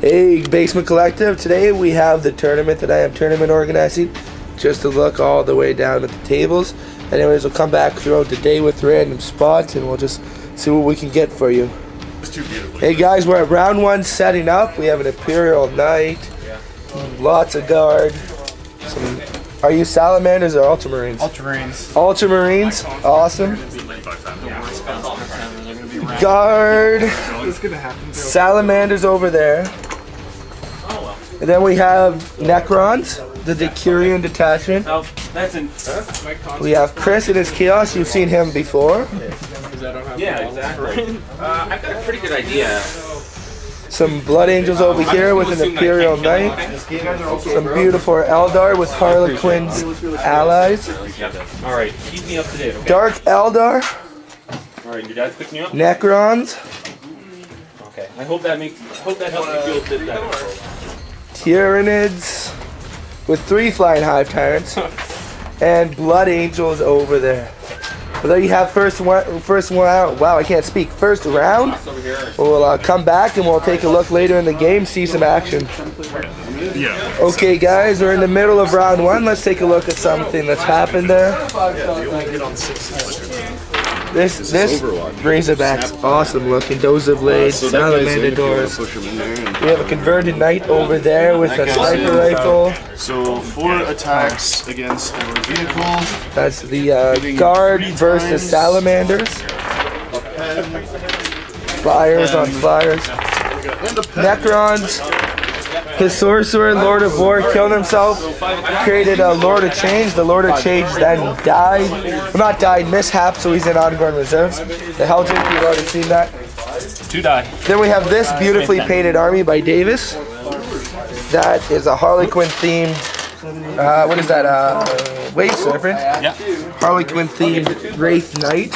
Hey, Basement Collective. Today we have the tournament that I am tournament organizing. Just to look all the way down at the tables. Anyways, we'll come back throughout the day with random spots and we'll just see what we can get for you. Hey guys, we're at round one setting up. We have an Imperial Knight, lots of guard. Are you Salamanders or Ultramarines? Ultramarines. Ultramarines, awesome. Guard, Salamanders over there. And then we have Necrons, the Decurion detachment. We have Chris and his Chaos. You've seen him before. Yeah, exactly. I've got a pretty good idea. Some Blood Angels over here with an Imperial Knight. Some beautiful Eldar with Harlequin's allies. Alright, keep me up to date, okay? Dark Eldar. Alright, your dad's picking you up? Necrons. Okay. I hope that helps you feel a bit better. Tyranids with 3 Flying Hive Tyrants. And Blood Angels over there. Well, there you have first round. Wow, I can't speak. First round. We'll come back and we'll take a look later in the game, see some action. Yeah. Okay, guys, we're in the middle of round one. Let's take a look at something that's happened there. This Razorback's awesome looking. Dozer Blades, Salamander Doors. We have a converted knight over there with a sniper rifle. So 4 attacks against our vehicles. That's the guard versus Salamanders. Flyers on flyers. Necrons. His sorcerer, Lord of War, killed himself, created a Lord of Change. The Lord of Change then died. Well, not died, mishap, so he's in ongoing reserves. The Helldrink, you've already seen that. 2 die. Then we have this beautifully painted army by Davis. That is a Harlequin themed, what is that, Wave Serpent? Yeah. Harlequin themed Wraith Knight.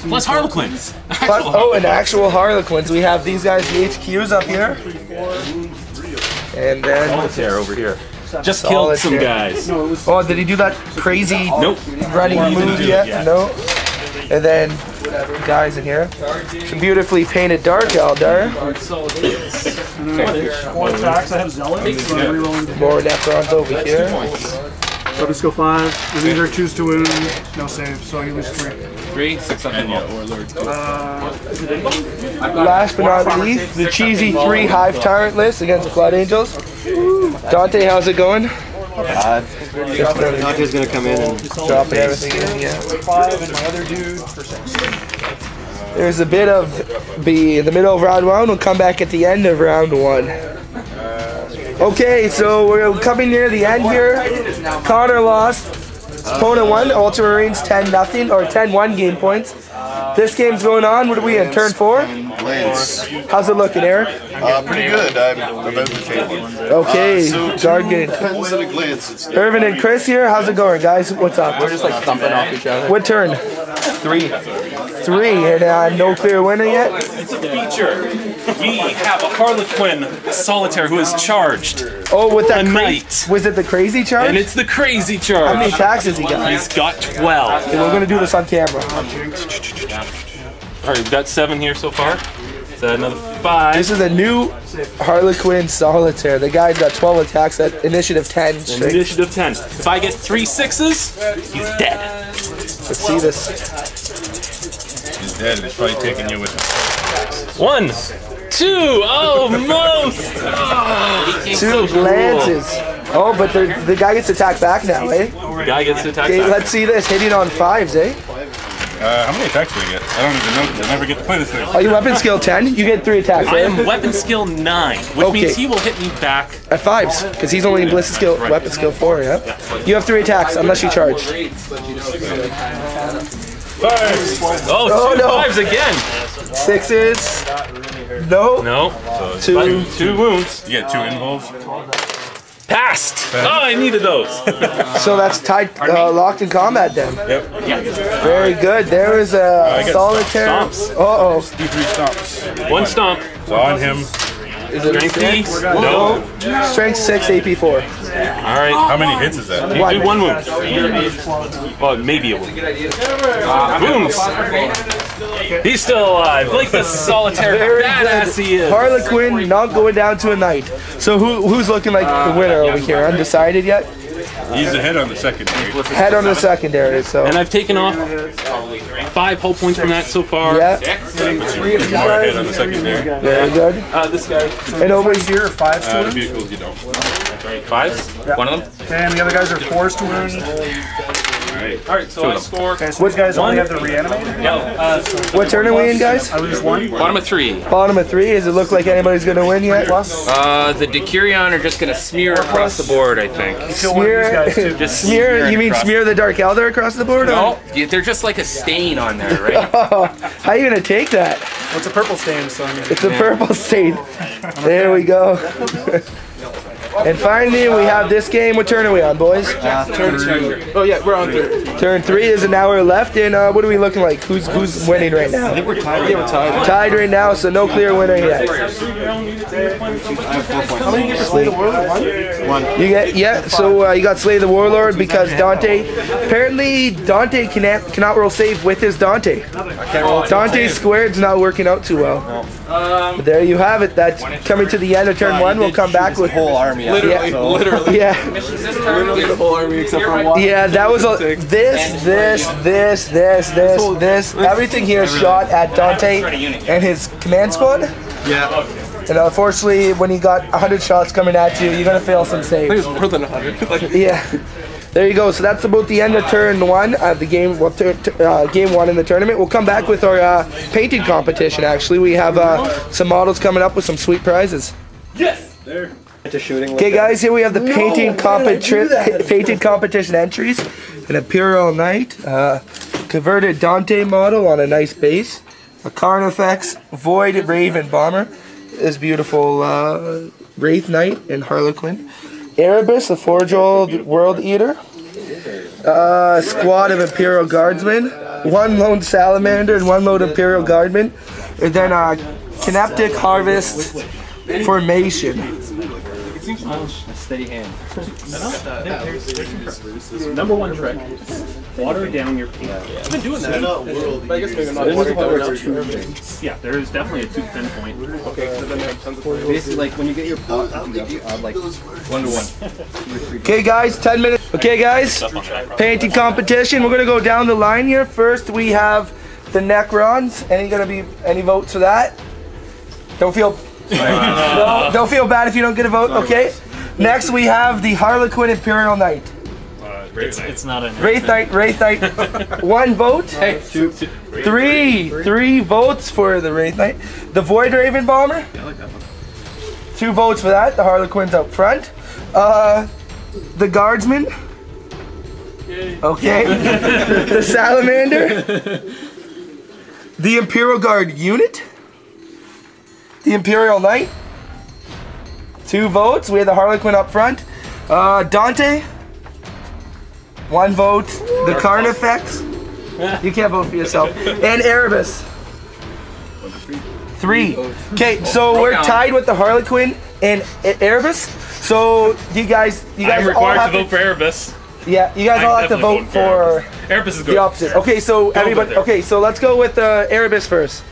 Plus Harlequins. Oh, and actual Harlequins. We have these guys, the HQs up here. And then Solitaire over here. Just killed some guys. Oh, did he do that crazy running move yet? Yeah. No. And then guys in here. Some beautifully painted Dark Eldar. More attacks. I have Zealot. So I'm rerolling. More Necrons over here. So just go 5. And either choose to win, no save. So you lose 3. 3, 6 up in Warlords. Last but not least, the cheesy 3 Hive Tyrant list against Blood Angels. Dante, how's it going? Dante's gonna come in and dropping everything in, yeah. 5 and my other dude for 6. There's a bit of in the middle of round 1. We'll come back at the end of round 1. Okay, so we're coming near the end here. Connor lost. Opponent won. Ultramarines 10-0 or 10-1 game points. This game's going on. What are we in? Turn 4? Lance. How's it looking, Eric? Pretty good. I'm about to take one. Okay, guard good. Depends at a glance. It's Irvin and Chris here. How's it going, guys? What's up? we're just like thumping off each other. What turn? 3. 3, and no clear winner yet? It's a feature. We have a Harlequin Solitaire who is charged. Oh, with that knight. Was it the crazy charge? And it's the crazy charge. How many attacks has he got? He's got 12. Okay, we're going to do this on camera. Alright, we've got 7 here so far. So another 5. This is a new Harlequin Solitaire. The guy's got 12 attacks at initiative 10. Straight. Initiative 10. If I get 3 6s, he's dead. Let's see this. He's dead. He's probably taking you with him. 1, 2, almost! Oh, 2 glances. Oh, but the guy gets attacked back now, eh? The guy gets attacked. Okay, let's see this. Hitting on 5s, eh? How many attacks do I get? I don't even know because I never get to play this thing. Are you weapon skill 10? You get 3 attacks, I eh? am weapon skill 9, which means he will hit me back. At 5s, because he's only ballistic skill, weapon skill 4, yeah? You have 3 attacks, unless you charge. 5s! Oh, 2 5s again! 6s. No. No. So 2 wounds. You get 2 involves. Passed! Oh, I needed those. So that's tied, locked in combat then. Yep. Yeah. Very good. There is a solitaire. Stomps. Uh-oh. Do 3 stomps. 1 stomp. It's on him. Is it Strength D? No. Strength 6, AP 4. Alright. How many hits is that? You do one wound. Well, maybe a wound. Wounds! He's still alive. Like the solitaire badass he is. Harlequin not going down to a knight. So who's looking like the winner over here? Undecided yet? He's ahead on the secondary. Head on the secondary. So. And I've taken off 5 hull points from that so far. Yeah. More ahead on the secondary. Very good. This guy. And over Here, 5s to The wound. vehicles you don't. 5s? Yeah. One of them? And the other guys are 4s to wound. Alright, so I score. Okay, so these guys only have the reanimator? Yeah. what turn are we in, guys? I lose 1. Bottom of 3. Bottom of 3. Does it look like anybody's going to win yet? The Decurion are just gonna smear across the board, I think. Kill one of these guys too. Just Smear? You mean across. smear the Dark Elder across the board? No, they're just like a stain on there, right? How are you going to take that? What's a purple stain, so I mean. It's a purple stain. There we go. And finally, we have this game. What turn are we on, boys? Turn 2. Oh yeah, we're on 3. Turn 3 is an hour left, and what are we looking like? Who's winning right now? I think we're tied. Yeah, we're tied. Tied right now, so no clear winner yet. How many get to slay the warlord? One. You get so you got Slay the Warlord because Dante. Apparently, Dante cannot roll save with his Dante. Dante's squared's not working out too well. But there you have it. That's coming to the end of turn 1. We'll come back with Whole army. Literally, So, literally. yeah. literally the whole army except for one. Yeah, that was this. Everything here is shot at Dante and his command squad. Yeah. And unfortunately, when you got 100 shots coming at you, you're gonna fail some I think saves. it's more than 100. Yeah. There you go. So that's about the end of turn 1 of the game. Well, game 1 in the tournament. We'll come back with our painting competition. Actually, we have some models coming up with some sweet prizes. Okay, guys, here we have the painting competition entries. An Imperial Knight, converted Dante model on a nice base, a Carnifex Void Raven Bomber, this beautiful Wraith Knight and Harlequin, Erebus, the Forge Old World Eater, squad of Imperial Guardsmen, 1 lone Salamander and 1 lone Imperial Guardman, and then Kineptic Harvest Formation. A steady hand. Number 1 trick. Water down your paint. I've been doing that. But I guess maybe not. Yeah, there is definitely a 2 pen point. Okay, so then have tons of points. Basically, like when you get your pot, like 1-to-1. Okay, guys, 10 minutes. Okay, guys, painting competition. We're gonna go down the line here. First, we have the Necrons. Any votes for that? Don't feel bad if you don't get a vote. Okay. Next, we have the Harlequin Imperial Knight. It's not a Wraith Knight. 1 vote. Three votes for the Wraith Knight. The Void Raven Bomber. I like that one. 2 votes for that. The Harlequin's up front. The Guardsman. Okay. The Salamander. The Imperial Guard unit. The Imperial Knight. 2 votes. We have the Harlequin up front. Dante. 1 vote. The Carnifex. You can't vote for yourself. And Erebus. 3. Okay, so we're tied with the Harlequin and Erebus. So you guys I'm all required have to vote for Erebus. Yeah, you guys all have to vote for Erebus is good. the opposite. Okay, so everybody. Okay, so let's go with Erebus first.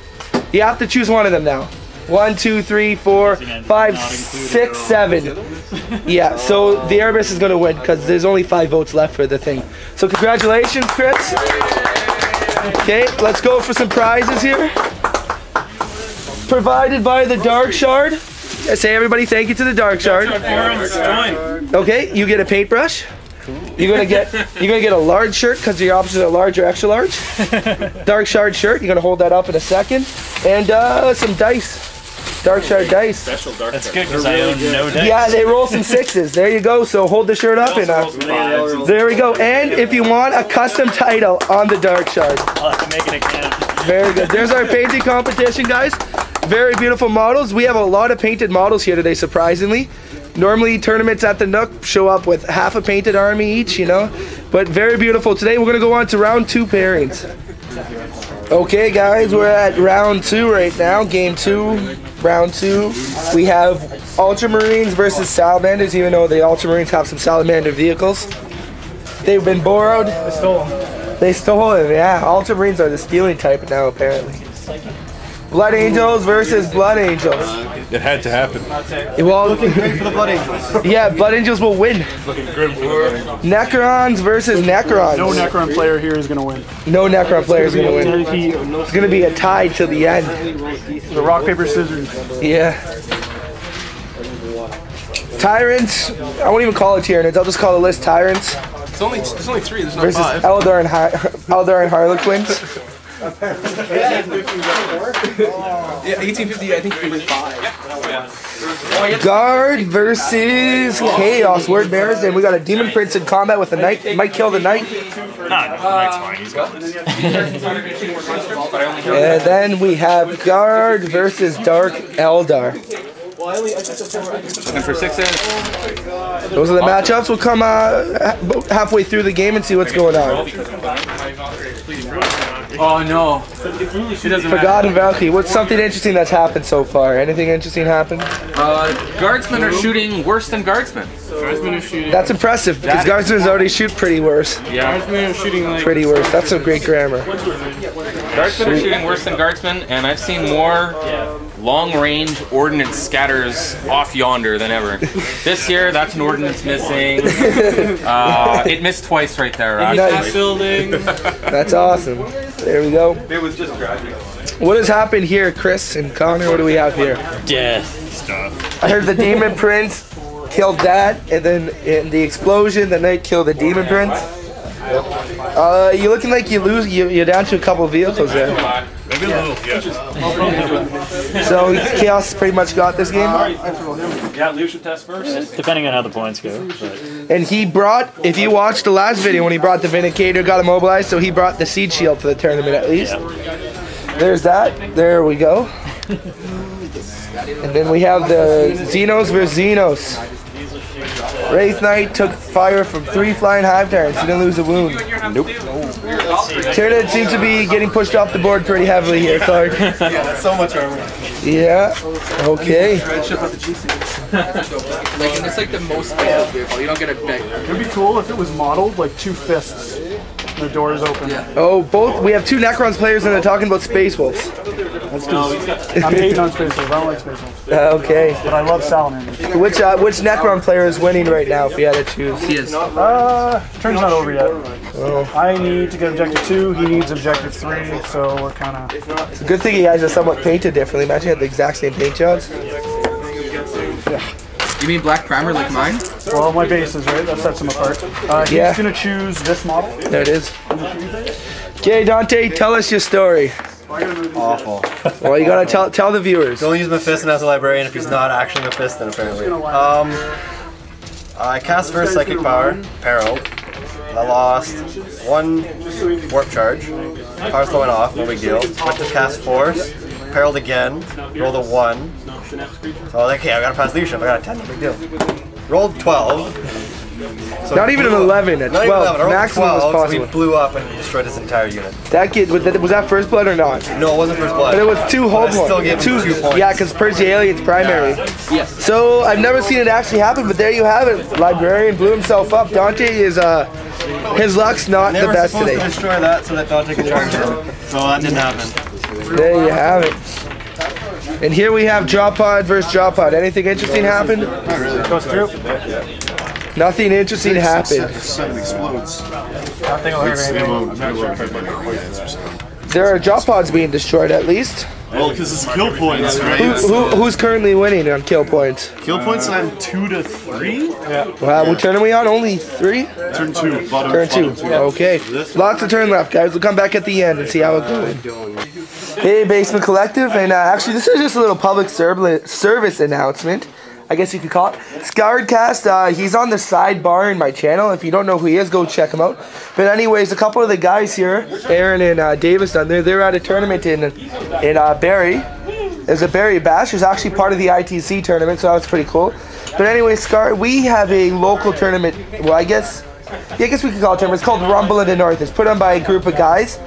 You have to choose one of them now. 1, 2, 3, 4, 5, 6, 7. Yeah, so the Erebus is going to win because there's only 5 votes left for the thing. So congratulations, Chris. Okay, let's go for some prizes here. Provided by the Dark Shard. Say everybody thank you to the Dark Shard. Okay, you get a paintbrush. You're gonna get a large shirt because your options are large or extra large. Dark Shard shirt. You're gonna hold that up in a second, and some dice. Dark Shard dice. That's good because I own no dice. Yeah, they roll some 6s. There you go. So hold the shirt up and there we go. And if you want a custom title on the Dark Shard. I'll have to make it again. Very good. There's our painting competition, guys. Very beautiful models. We have a lot of painted models here today, surprisingly. Normally, tournaments at the Nook show up with half a painted army each, you know. But very beautiful. Today, we're going to go on to round 2 pairings. Okay, guys, we're at round 2 right now, game 2. round 2. We have Ultramarines versus Salamanders, even though the Ultramarines have some Salamander vehicles. They've been borrowed. They stole them. They stole them, yeah. Ultramarines are the stealing type now, apparently. Blood Angels versus Blood Angels. It had to happen. Well, Looking great for the Blood Angels. yeah, Blood Angels will win. Looking good for Necrons versus Necrons. No Necron player here is going to win. No Necron player is going to win. He- It's going to be a tie till the end. The rock, paper, scissors. Yeah. Tyrants. I won't even call it Tyrants. I'll just call the list Tyrants There's only 3. There's not versus 5. Eldar and Harlequins. Yeah, 1850. I think it was 5. Guard versus Chaos Word Bears, and we got a Demon Prince in combat with a Knight. Might kill the Knight. Knight's fine. He's got And then we have Guard versus Dark Eldar. looking for 6s. Those are the matchups. We'll come halfway through the game and see what's going on. Oh no. She doesn't Forgotten Valkyrie. What's something interesting that's happened so far? Anything interesting happened? Guardsmen are shooting worse than guardsmen. That's impressive because Guardsmen already shoot pretty worse. Yeah. Pretty worse. That's some great grammar. Guardsmen are shooting worse than guardsmen, and I've seen more long-range ordnance scatters off yonder than ever. This year, that's an ordnance missing. It missed twice right there. Nice. Building. That's awesome. There we go. It was just graduate. What has happened here, Chris and Connor? What do we have here? Death stuff. I heard the Demon Prince killed that, and then in the explosion, the Knight killed the Demon Prince. You looking like you're down to a couple of vehicles there. Maybe a little, yeah. So Chaos pretty much got this game. Yeah, leadership test first. Depending on how the points go. But. And he brought, if you watched the last video when he brought the Vindicator, got immobilized, so he brought the Siege Shield for the tournament at least. There's that. There we go. And then we have the Xenos versus Xenos. Wraith Knight took fire from 3 flying hive tyrants. He didn't lose a wound. Nope. Tyranid seems to be getting pushed off the board pretty heavily here, Clark. Yeah, that's so much armor. Yeah. Okay. Like, it's like the most basic vehicle. You don't get a big. It'd be cool if it was modeled like 2 fists. And the door is open. Oh, both. We have 2 Necrons players and they're talking about Space Wolves. That's because I'm hating on Space Wolves. I don't like Space Wolves. Okay. But I love Salamanders. Which Necron player is winning right now if you had to choose? He is. Turn's not over yet. Oh. I need to get objective 2, he needs objective 3, so we're kind of... It's a good thing you guys are somewhat painted differently. Imagine you had the exact same paint jobs. You mean black primer like mine? Well, my base is right, that sets him apart. He's Yeah. going to choose this model. There it is. Okay, Dante, tell us your story. Awful. Well, you gotta tell the viewers. Don't use Mephiston as a librarian if he's not actually Mephiston, apparently. I cast first Psychic Power, Peril. I lost 1 Warp Charge. Power's going off, no big deal. Went to cast Force, Perilled again, rolled a 1. So I was like, okay, I gotta pass leadership, I got a 10, no big deal. Rolled 12. So Not even an 11, at Not 12. even 11, I rolled Maximum 12, was possible. we blew up and destroyed his entire unit. That kid, was that first blood or not? No, it wasn't first blood. But it was 2 whole But I still gave him 2 points. Yeah, because Percy Alien's primary. Yes. So I've never seen it actually happen, but there you have it. Librarian blew himself up. Dante is his luck's not They the were best supposed today. to destroy that so that Dante could charge him. So that didn't happen. There you have it. And here we have Drop Pod versus Drop Pod. Anything interesting happened? Goes through. Nothing interesting happened. 7 explodes. Nothing will hurt anything. There are Drop Pods being destroyed at least. Well, because it's kill points, right? Who's currently winning on kill points? Kill points, I'm 2 to 3. Wow, what turn are we on? Only 3? Turn 2. Bottom, Turn 2. bottom 2. Okay. Lots of turn left, guys. We'll come back at the end and see how it goes. Hey, Basement Collective, and actually this is just a little public service announcement. I guess you could call it. Scarredcast, he's on the sidebar in my channel. If you don't know who he is, go check him out. But anyways, a couple of the guys here, Aaron and Davis down there, they're at a tournament in Barrie. There's a Barrie Bash. It's actually part of the ITC tournament, so that's pretty cool. But anyways, we have a local tournament. Well, I guess we could call it a tournament. It's called Rumble in the North. It's put on by a group of guys.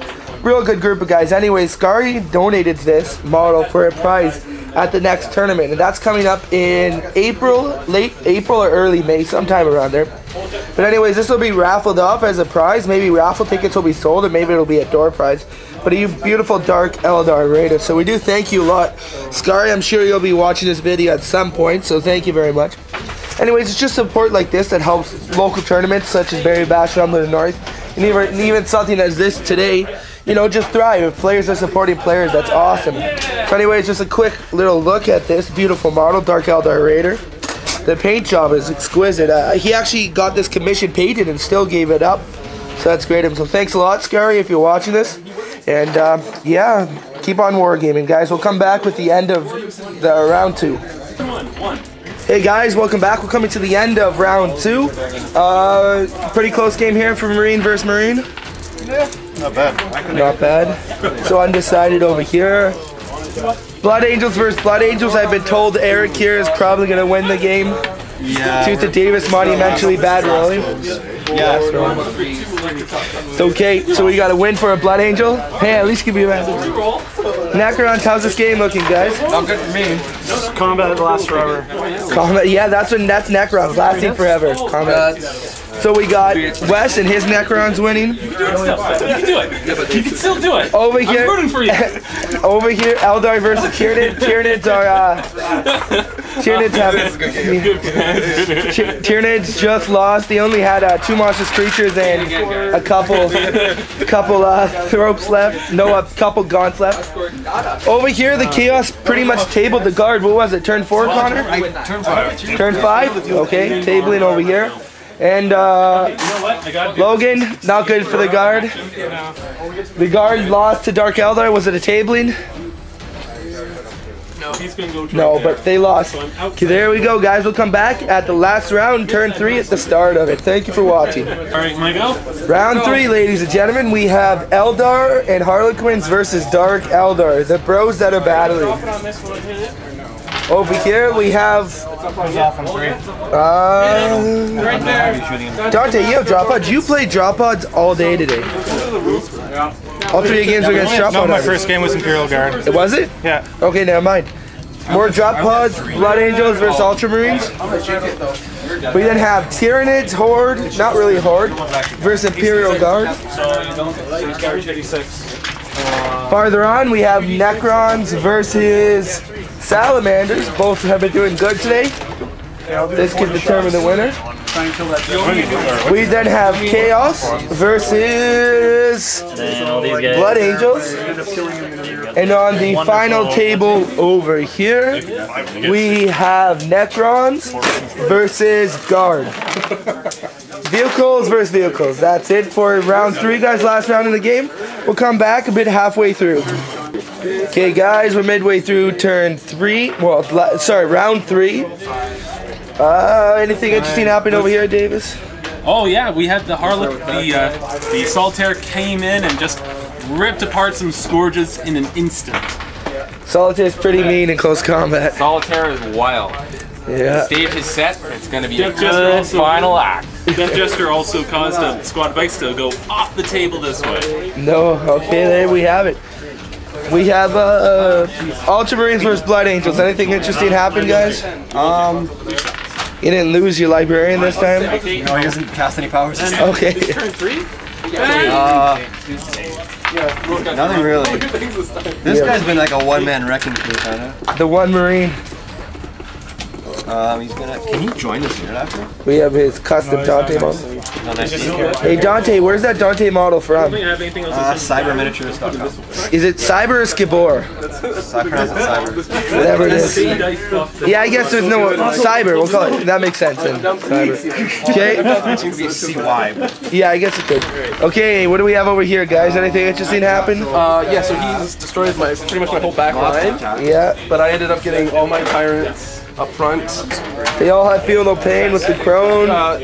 Real good group of guys. Anyways, Scary donated this model for a prize at the next tournament, and that's coming up in April, late April or early May, sometime around there. But anyways, this will be raffled off as a prize. Maybe raffle tickets will be sold, or maybe it'll be a door prize. But a beautiful Dark Eldar Raider. So we do thank you a lot. Scary, I'm sure you'll be watching this video at some point, so thank you very much. Anyways, it's just support like this that helps local tournaments such as Barry Bash, Rumble North, and even something as this today, you know, just thrive. If players are supporting players, that's awesome. So anyways, just a quick little look at this beautiful model, Dark Eldar Raider. The paint job is exquisite. He actually got this commission painted and still gave it up. So that's great. So thanks a lot, Scary, if you're watching this. And yeah, keep on wargaming, guys. We'll come back with the end of the round 2. Hey guys, welcome back. We're coming to the end of round 2. Pretty close game here for Marine versus Marine. Yeah, not bad. Not bad. So undecided over here. Blood Angels versus Blood Angels. I've been told Eric here is probably going to win the game. Yeah. Tooth of Davis, monumentally bad rolling. Yeah. It's okay, so we got a win for a Blood Angel. Hey, at least give me a man. Necrons, how's this game looking, guys? Not good for me. Combat lasts forever. Combat, yeah, that's Necrons, lasting forever. Combat. So we got Wes and his Necrons winning. You can do it. You can still do it. Over here, I'm rooting for you. over here, Eldar versus Tyranids. Tyranids are Tyranids just lost. They only had 2 monstrous creatures and a couple ropes left. No, a couple gaunts left. Over here, the Chaos pretty much tabled the guard. What was it? Turn 4, Connor? Turn 5. Turn 5. Okay, tabling over here. And Logan, not good for the guard. The guard lost to Dark Eldar. Was it a tabling? No, but they lost. Okay, there we go, guys. We'll come back at the last round, turn 3 at the start of it. Thank you for watching. All right, can I go? Round 3, ladies and gentlemen. We have Eldar and Harlequins versus Dark Eldar, the bros that are battling. Over here we have Dante, you have drop pods. You played drop pods all day today. All 3 games were against drop pods. No, my first game was Imperial Guard. Was it? Yeah. Okay, never mind. More drop pods, Blood Angels versus Ultramarines. We then have Tyranids, Horde, not really Horde, versus Imperial Guard. Farther on, we have Necrons versus Salamanders. Both have been doing good today. This can determine the winner. We then have Chaos versus Blood Angels. And on the final table over here, we have Necrons versus Guard. Vehicles versus vehicles. That's it for round 3, guys. Last round in the game. We'll come back a bit halfway through. Okay, guys, we're midway through turn 3. Well, sorry, round 3. Anything interesting happened over here, Davis? Oh yeah, we had the the Solitaire came in and just ripped apart some Scourges in an instant. Solitaire is pretty mean in close combat. Solitaire is wild. Yeah. Stage is set. It's going to be Death a Jester good also- final act. Death Jester also caused a squad of bikes to go off the table this way. No, okay, there we have it. We have Ultramarines versus Blood Angels. Anything interesting happened, guys? You didn't lose your librarian this time? No, he doesn't cast any powers. Okay. Turn 3? Nothing really. This guy's been like a one-man wrecking crew, kinda. The one Marine. He's gonna. Can he join us here after? We have his custom Dante model. Hey Dante, where's that Dante model from? Cyberminiatures.com. Is it Cyber or Skibor? I pronounce it Cyber. Whatever it is. Yeah, I guess there's no Cyber. We'll call it. That makes sense then. Cyber. Okay. It seems to be CY. Yeah, I guess it could. Okay, what do we have over here, guys? Anything interesting happen? Yeah, so he's destroyed pretty much my whole back line. Yeah. But I ended up getting all my tyrants up front. They all have Feel No Pain with the Crone. Oh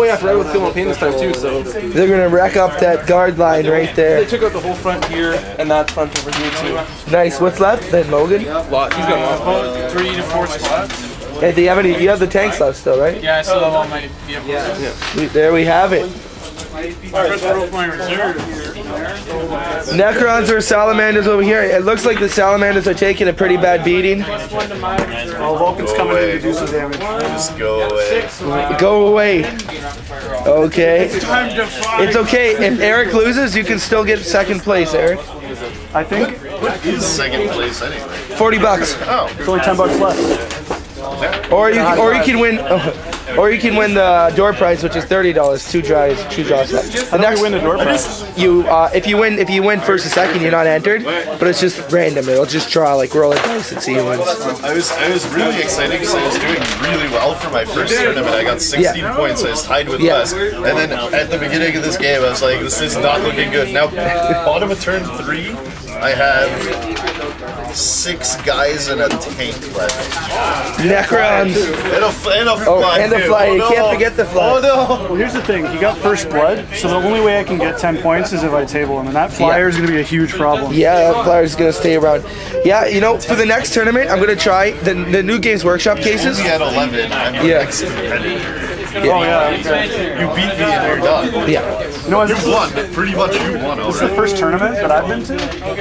yeah, I forgot with Feel No Pain this time too, so. They're gonna wreck up that guard line right there. They took out the whole front here and that front over here too. Nice. What's left then, Logan? He's got 3 to 4 spots. Hey, do you have any? You have the tanks left still, right? Yeah, I still have all my vehicles. Sweet, there we have it. Alright, my reserve here. Necrons or Salamanders over here. It looks like the Salamanders are taking a pretty bad beating. Oh, Vulcan's coming in to do some damage. Just go away. Go away. Okay. It's okay. If Eric loses, you can still get second place, Eric. I think What is second place anyway? $40. Oh, it's only $10 less. Or you can win. Or you can win the door prize, which is $30. Two draws. How do we win the door prize? You if you win first and second, you're not entered, but it's just random. It'll just draw like roll a dice and see who wins. I was really excited because I was doing really well for my first tournament. I got 16 points. I was tied with Les. And then at the beginning of this game, I was like, this is not looking good. Now, bottom of turn 3, I have 6 guys and a tank left. Necrons. And a fly. And a fly. You can't forget the fly. Oh no! Well, here's the thing. He got first blood, so the only way I can get 10 points is if I table him, and that flyer is going to be a huge problem. Yeah, that flyer's going to stay around. Yeah, you know, for the next tournament, I'm going to try the new Games Workshop cases. He had 11. I'm the next competitor. Oh yeah. Okay. You beat me and you're done. Yeah. You know, You won. Pretty much you won This is the already. first tournament that I've been to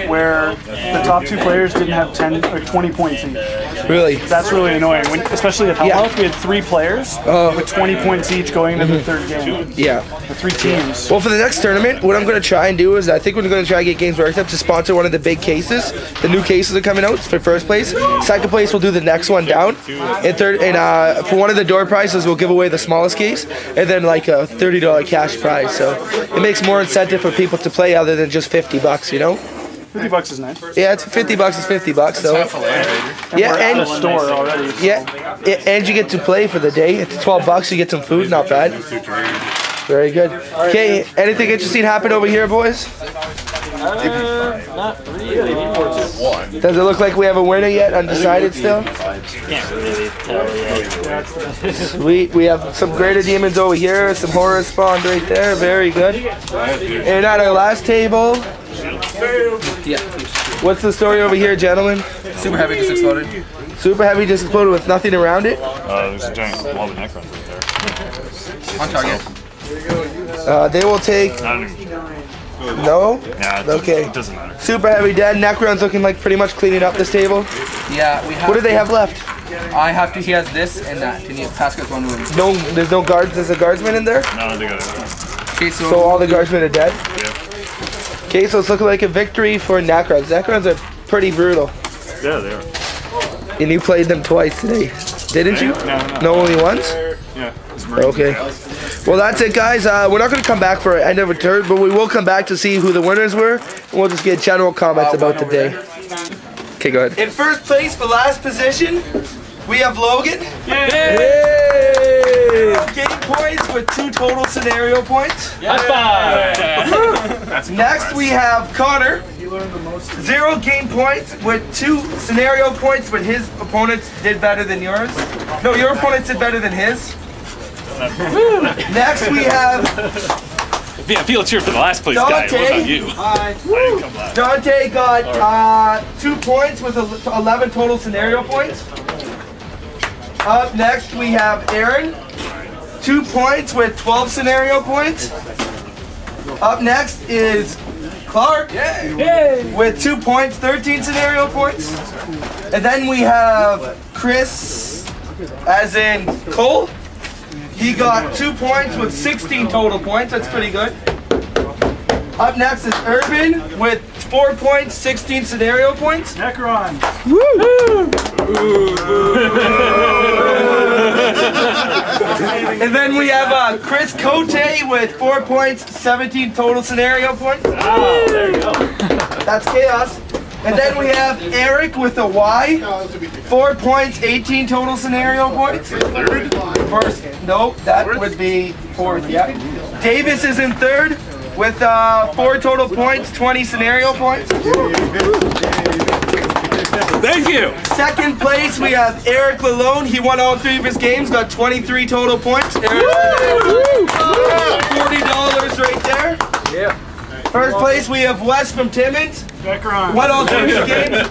where the top 2 players didn't have 10 or 20 points each. Really? That's really annoying. Especially at Hellmouth, we had 3 players with 20 points each going into the third game. Yeah. The 3 teams. Well, for the next tournament, what I'm going to try and do is I think we're going to try to get Games Workshop to sponsor one of the big cases. The new cases are coming out for first place. Second place, we'll do the next one down. And third, and for one of the door prizes, we'll give away the smallest case, and then like a $30 cash prize. So it makes more incentive for people to play other than just $50, you know? $50 is nice. Yeah, it's $50 is $50. So Half a land raider. yeah, We're at and the store already. yeah, and you get to play for the day. It's $12. You get some food, not bad. Very good. Okay, anything interesting happen over here, boys? Not really. Does it look like we have a winner yet? Undecided still? Can't really tell yet. Sweet. We have some greater demons over here, some horror spawned right there. Very good. And at our last table, what's the story over here, gentlemen? Super heavy just exploded. Super heavy just exploded with nothing around it. There's a giant blob of Necrons right there. On target. They will take. I don't even. No? Yeah, Okay. it doesn't matter. Super heavy dead. Necron's looking like pretty much cleaning up this table. Yeah, we have. What do they have left? I have to. He has this and that. And he pass gets 1 wound. No, there's no guards. There's a guardsman in there. No, they got it. Okay, So all the guardsmen are dead. Yeah. Okay, so it's looking like a victory for Necrons. Necrons are pretty brutal. Yeah, they are. And you played them twice today, didn't you? No. Only once? Yeah. Okay. Well, that's it, guys. We're not going to come back for end of a turn, but we will come back to see who the winners were. And we'll just get general comments about the day. Okay, go ahead. In first place for last position, we have Logan. Yay! Game points with 2 total scenario points. High five! Next, we have Connor. 0 game points with 2 scenario points, but his opponents did better than yours. No, your opponents did better than his. Next, we have Yeah, feel cheer for the last place guy. What about you? Dante got 2 points with 11 total scenario points. Up next, we have Aaron. 2 points with 12 scenario points. Up next is Clark with 2 points, 13 scenario points. And then we have Chris, as in Cole. He got 2 points with 16 total points. That's pretty good. Up next is Urban with 4 points, 16 scenario points. Necron. And then we have Chris Cote with 4 points, 17 total scenario points. Oh, there you go. That's chaos. And then we have Eric with a Y, 4 points, 18 total scenario points. First, no, that would be 4th, yeah. Davis is in 3rd with 4 total points, 20 scenario points. Thank you! Second place, we have Eric Lalone. He won all 3 of his games, got 23 total points. Eric, $40 right there. Yeah. First place, we have Wes from Timmins. Necron. Won all 3 of his games.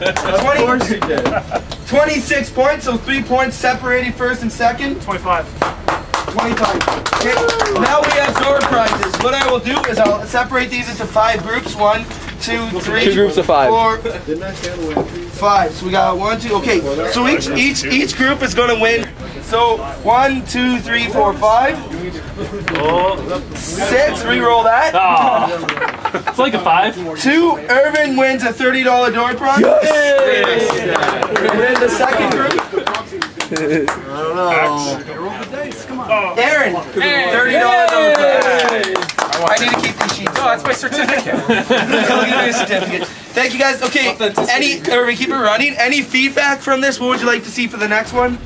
26 points, so 3 points separating first and second. 25. 25. Okay, now we have door prizes. What I will do is I'll separate these into 5 groups. 1, 2, 3, 2 groups of 5. 4, 5. So we got 1, 2. Okay, so each group is going to win. So 1, 2, 3, 4, 5. 6. Reroll that. It's like a 5. 2. Irvin wins a $30 door prize. Yes. And then the second group. I don't know. Aaron, $30 door prize. I need to keep these sheets. Oh, that's my certificate. I'll give you a certificate. Thank you guys. Okay, Irvin, keep it running. Any feedback from this? What would you like to see for the next one?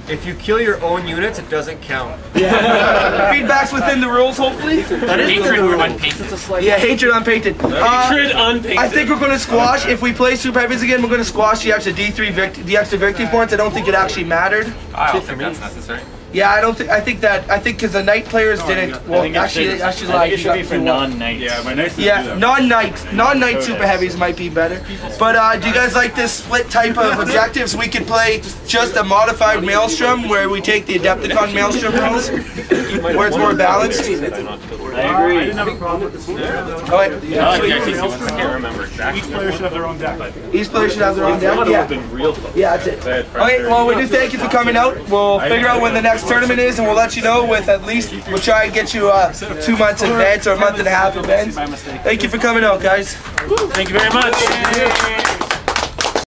If you kill your own units, it doesn't count. Feedback's within the rules, hopefully. That is hatred unpainted. Yeah, hatred unpainted. Hatred unpainted. I think we're going to squash, if we play Super Heavies again, we're going to squash the extra the extra victory points. I don't think it actually mattered. I don't think that's necessary. Yeah, I think because the night players didn't. Well, actually, it should be for non-knights. Yeah, my knights. Yeah, non-night Super Heavies might be better. But do you guys like this split type of objectives? We could play just a modified Maelstrom where we take the Adepticon Maelstrom rules, where it's more balanced. I agree. Oh, wait. I can't remember exactly. Each player should have their own deck. Each player should have their own deck. Yeah, that's it. Okay, well, we do thank you for coming out. We'll figure out when the next tournament is, and we'll let you know with at least, we'll try and get you 2 months in advance or a month and a half in advance. Thank you for coming out, guys. Thank you very much.